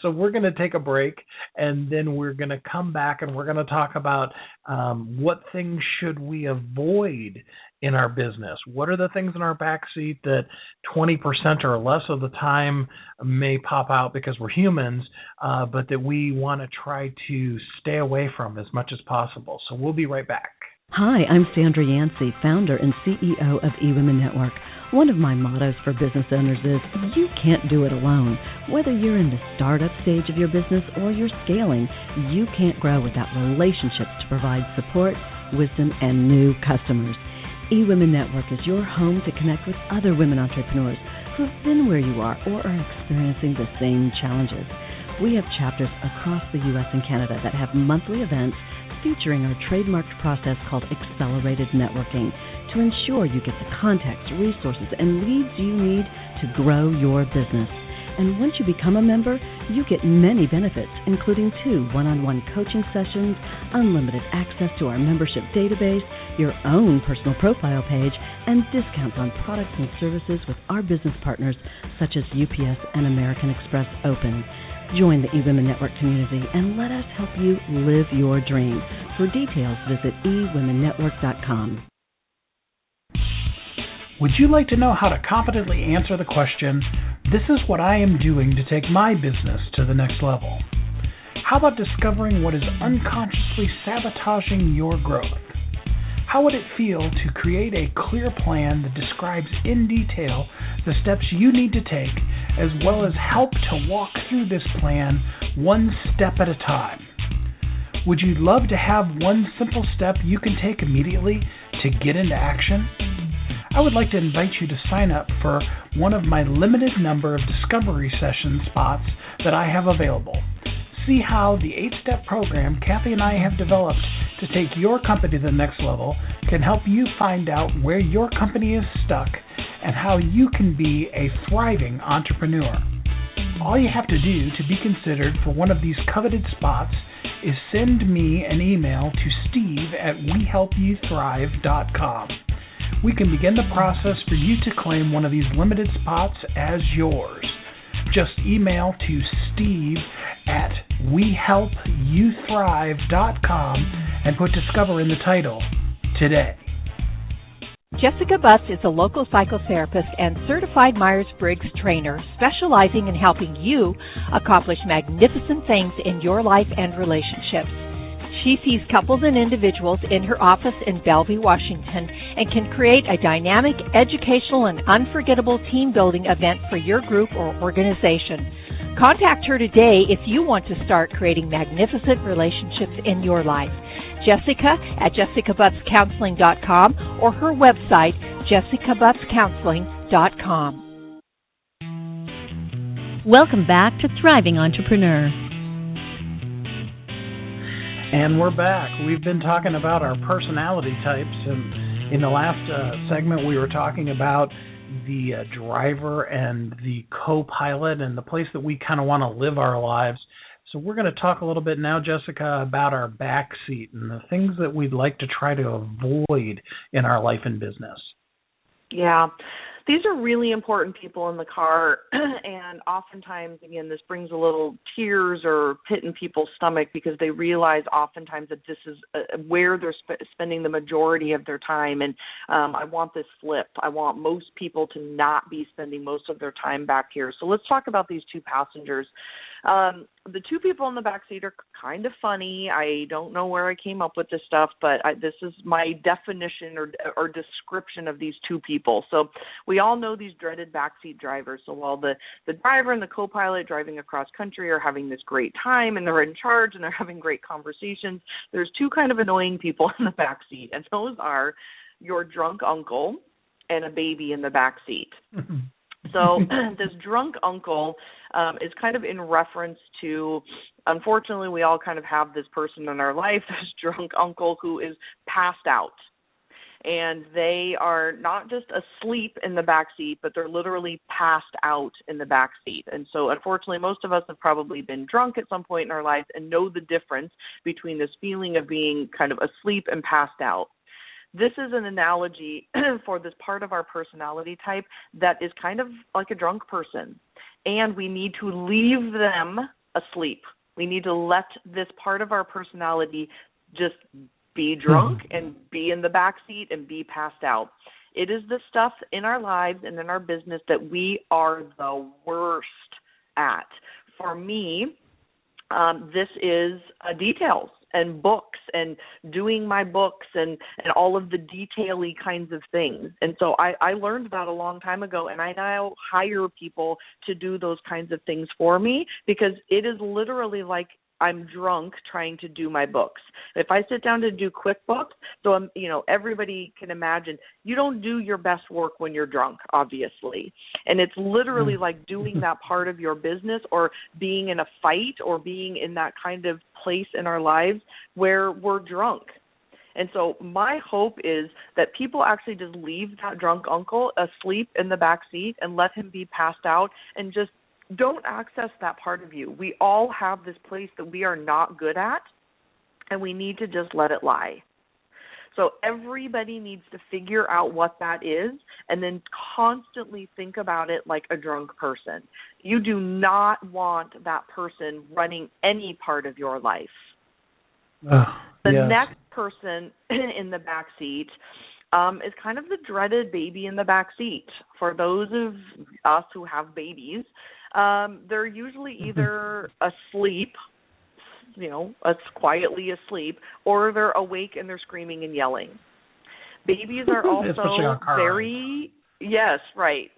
So we're going to take a break, and then we're going to come back, and we're going to talk about what things should we avoid in our business. What are the things in our backseat that 20% or less of the time may pop out because we're humans, but that we want to try to stay away from as much as possible. So we'll be right back. Hi, I'm Sandra Yancey, founder and CEO of eWomen Network. One of my mottos for business owners is, you can't do it alone. Whether you're in the startup stage of your business or you're scaling, you can't grow without relationships to provide support, wisdom, and new customers. eWomen Network is your home to connect with other women entrepreneurs who have been where you are or are experiencing the same challenges. We have chapters across the U.S. and Canada that have monthly events featuring our trademarked process called Accelerated Networking to ensure you get the contacts, resources, and leads you need to grow your business. And once you become a member, you get many benefits, including 2 one-on-one coaching sessions, unlimited access to our membership database, your own personal profile page, and discounts on products and services with our business partners such as UPS and American Express Open. Join the eWomen Network community and let us help you live your dream. For details, visit eWomenNetwork.com. Would you like to know how to competently answer the question, this is what I am doing to take my business to the next level? How about discovering what is unconsciously sabotaging your growth? How would it feel to create a clear plan that describes in detail the steps you need to take, as well as help to walk through this plan one step at a time? Would you love to have one simple step you can take immediately to get into action? I would like to invite you to sign up for one of my limited number of discovery session spots that I have available. See how the 8-step program Kathy and I have developed to take your company to the next level can help you find out where your company is stuck and how you can be a thriving entrepreneur. All you have to do to be considered for one of these coveted spots is send me an email to steve@wehelpyouthrive.com. We can begin the process for you to claim one of these limited spots as yours. Just email to steve@wehelpyouthrive.com and put Discover in the title today. Jessica Butts is a local psychotherapist and certified Myers-Briggs trainer specializing in helping you accomplish magnificent things in your life and relationships. She sees couples and individuals in her office in Bellevue, Washington, and can create a dynamic, educational, and unforgettable team-building event for your group or organization. Contact her today if you want to start creating magnificent relationships in your life. Jessica at jessicabuttscounseling.com or her website, jessicabuttscounseling.com. Welcome back to Thriving Entrepreneur. And we're back. We've been talking about our personality types, and in the last segment we were talking about the driver and the co-pilot and the place that we kind of want to live our lives. So we're going to talk a little bit now, Jessica, about our back seat and the things that we'd like to try to avoid in our life and business. Yeah. These are really important people in the car, and oftentimes, again, this brings a little tears or pit in people's stomach because they realize oftentimes that this is where they're spending the majority of their time, and I want this flipped. I want most people to not be spending most of their time back here. So let's talk about these two passengers. The two people in the back seat are kind of funny. I don't know where I came up with this stuff, but this is my definition or description of these two people. So we all know these dreaded backseat drivers. So while the driver and the co-pilot driving across country are having this great time and they're in charge and they're having great conversations, there's two kind of annoying people in the back seat, and those are your drunk uncle and a baby in the back seat. So this drunk uncle is kind of in reference to, unfortunately, we all kind of have this person in our life, this drunk uncle who is passed out. And they are not just asleep in the back seat, but they're literally passed out in the back seat. And so, unfortunately, most of us have probably been drunk at some point in our lives and know the difference between this feeling of being kind of asleep and passed out. This is an analogy for this part of our personality type that is kind of like a drunk person, and we need to leave them asleep. We need to let this part of our personality just be drunk and be in the back seat and be passed out. It is the stuff in our lives and in our business that we are the worst at. For me, this is details and books and doing my books and all of the detail-y kinds of things. And so I learned that a long time ago, and I now hire people to do those kinds of things for me because it is literally like I'm drunk trying to do my books. If I sit down to do QuickBooks, so everybody can imagine you don't do your best work when you're drunk, obviously. And it's literally like doing that part of your business or being in a fight or being in that kind of place in our lives where we're drunk. And so my hope is that people actually just leave that drunk uncle asleep in the back seat and let him be passed out and just don't access that part of you. We all have this place that we are not good at, and we need to just let it lie. So everybody needs to figure out what that is and then constantly think about it like a drunk person. You do not want that person running any part of your life. The next person in the back seat is kind of the dreaded baby in the back seat. For those of us who have babies, they're usually either asleep, quietly asleep, or they're awake and they're screaming and yelling. Babies are also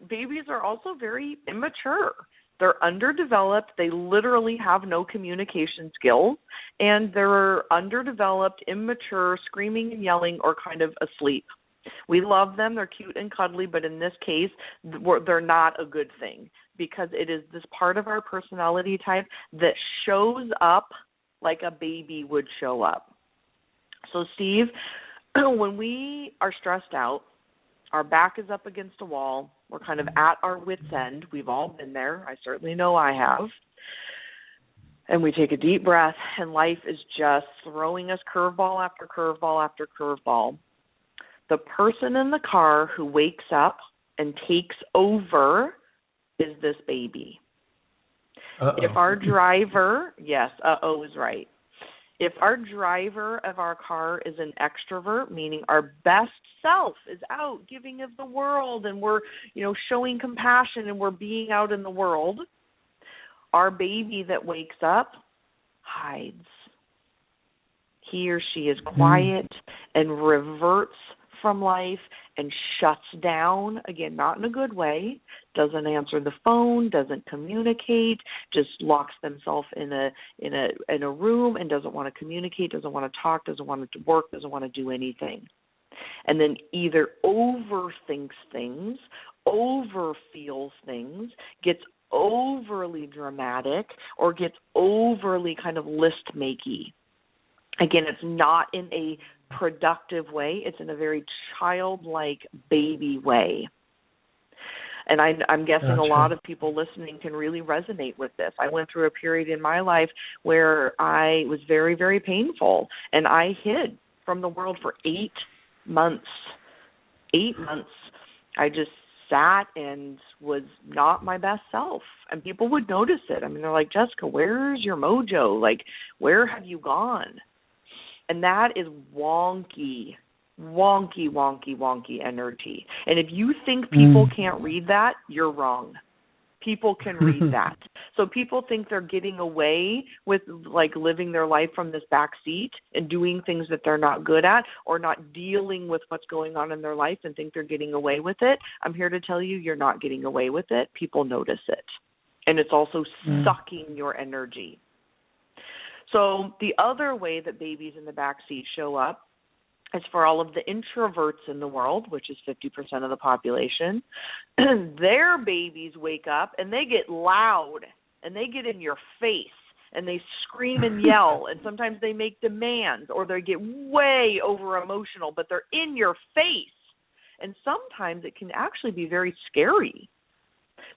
Babies are also very immature. They're underdeveloped. They literally have no communication skills, and they're underdeveloped, immature, screaming and yelling, or kind of asleep. We love them. They're cute and cuddly, but in this case, they're not a good thing because it is this part of our personality type that shows up like a baby would show up. So, Steve, when we are stressed out, our back is up against a wall, we're kind of at our wit's end. We've all been there. I certainly know I have. And we take a deep breath, and life is just throwing us curveball after curveball after curveball. The person in the car who wakes up and takes over is this baby. If our driver, yes, is right. If our driver of our car is an extrovert, meaning our best self is out giving of the world and we're, showing compassion and we're being out in the world, our baby that wakes up hides. He or she is quiet and reverts from life and shuts down, again, not in a good way, doesn't answer the phone, doesn't communicate, just locks themselves in a room and doesn't want to communicate, doesn't want to talk, doesn't want to work, doesn't want to do anything. And then either overthinks things, overfeels things, gets overly dramatic, or gets overly kind of list-makey. Again, it's not in a productive way. It's in a very childlike baby way. And I'm guessing a lot of people listening can really resonate with this. I went through a period in my life where I was very, very painful, and I hid from the world for 8 months. 8 months. I just sat and was not my best self, and people would notice it. I mean, they're like, Jessica, where's your mojo? Like, where have you gone? And that is wonky energy. And if you think people can't read that, you're wrong. People can read that. So people think they're getting away with like living their life from this back seat and doing things that they're not good at, or not dealing with what's going on in their life and think they're getting away with it. I'm here to tell you, you're not getting away with it. People notice it. And it's also sucking your energy. So the other way that babies in the backseat show up is for all of the introverts in the world, which is 50% of the population. Their babies wake up and they get loud and they get in your face and they scream and yell, and sometimes they make demands, or they get way over emotional, but they're in your face. And sometimes it can actually be very scary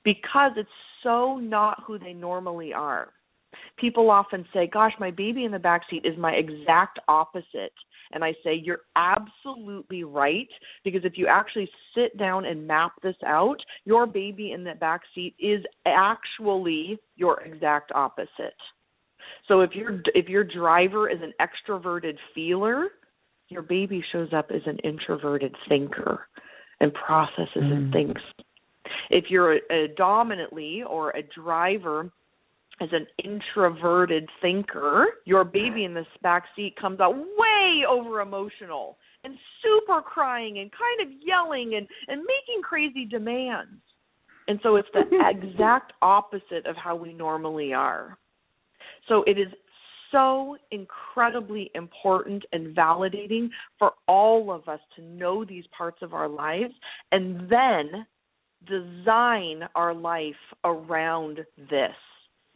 because it's so not who they normally are. People often say, gosh, my baby in the backseat is my exact opposite. And I say, you're absolutely right, because if you actually sit down and map this out, your baby in the backseat is actually your exact opposite. So if your driver is an extroverted feeler, your baby shows up as an introverted thinker and processes and thinks. If you're a dominantly or a driver as an introverted thinker, your baby in this back seat comes out way over emotional and super crying and kind of yelling and making crazy demands. And so it's the exact opposite of how we normally are. So it is so incredibly important and validating for all of us to know these parts of our lives and then design our life around this.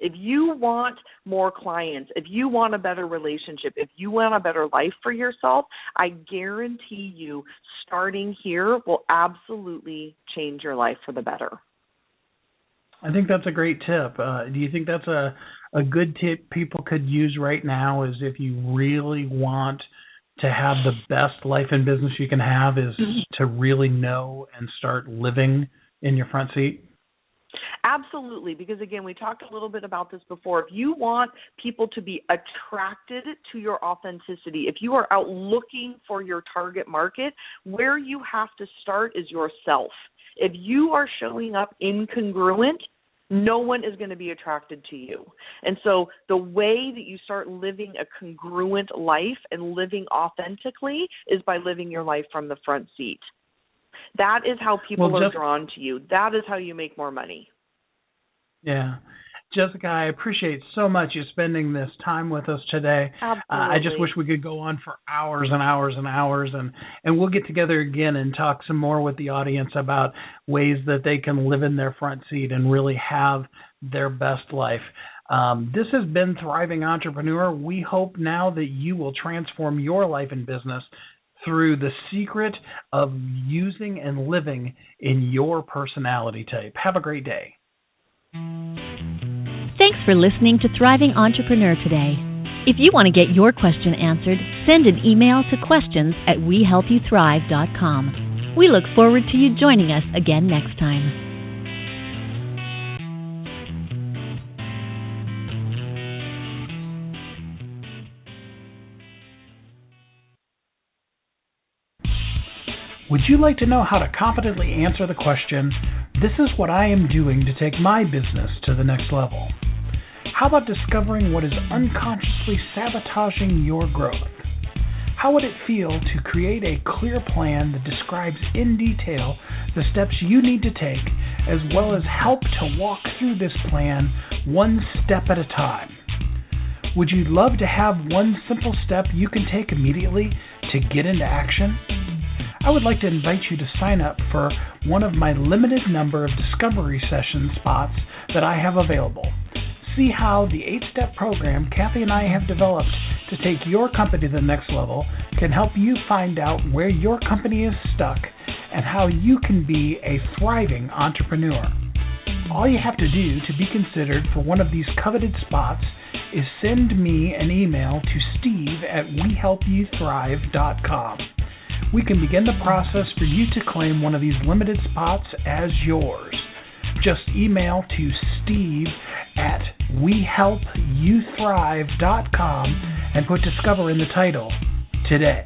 If you want more clients, if you want a better relationship, if you want a better life for yourself, I guarantee you starting here will absolutely change your life for the better. I think that's a great tip. Do you think that's a good tip people could use right now, is if you really want to have the best life and business you can have, is to really know and start living in your front seat? Absolutely, because again, we talked a little bit about this before. If you want people to be attracted to your authenticity, if you are out looking for your target market, where you have to start is yourself. If you are showing up incongruent, no one is going to be attracted to you. And so the way that you start living a congruent life and living authentically is by living your life from the front seat. That is how people are drawn to you. That is how you make more money. Yeah. Jessica, I appreciate so much you spending this time with us today. Absolutely. I just wish we could go on for hours and hours and hours, and we'll get together again and talk some more with the audience about ways that they can live in their front seat and really have their best life. This has been Thriving Entrepreneur. We hope now that you will transform your life and business through the secret of using and living in your personality type. Have a great day. Thanks for listening to Thriving Entrepreneur today. If you want to get your question answered, send an email to questions@wehelpyouthrive.com. We look forward to you joining us again next time. Would you like to know how to confidently answer the question, "This is what I am doing to take my business to the next level"? How about discovering what is unconsciously sabotaging your growth? How would it feel to create a clear plan that describes in detail the steps you need to take, as well as help to walk through this plan one step at a time? Would you love to have one simple step you can take immediately to get into action? I would like to invite you to sign up for one of my limited number of discovery session spots that I have available. See how the 8-step program Kathy and I have developed to take your company to the next level can help you find out where your company is stuck and how you can be a thriving entrepreneur. All you have to do to be considered for one of these coveted spots is send me an email to steve@wehelpyouthrive.com. We can begin the process for you to claim one of these limited spots as yours. Just email to steve@wehelpyouthrive.com and put Discover in the title today.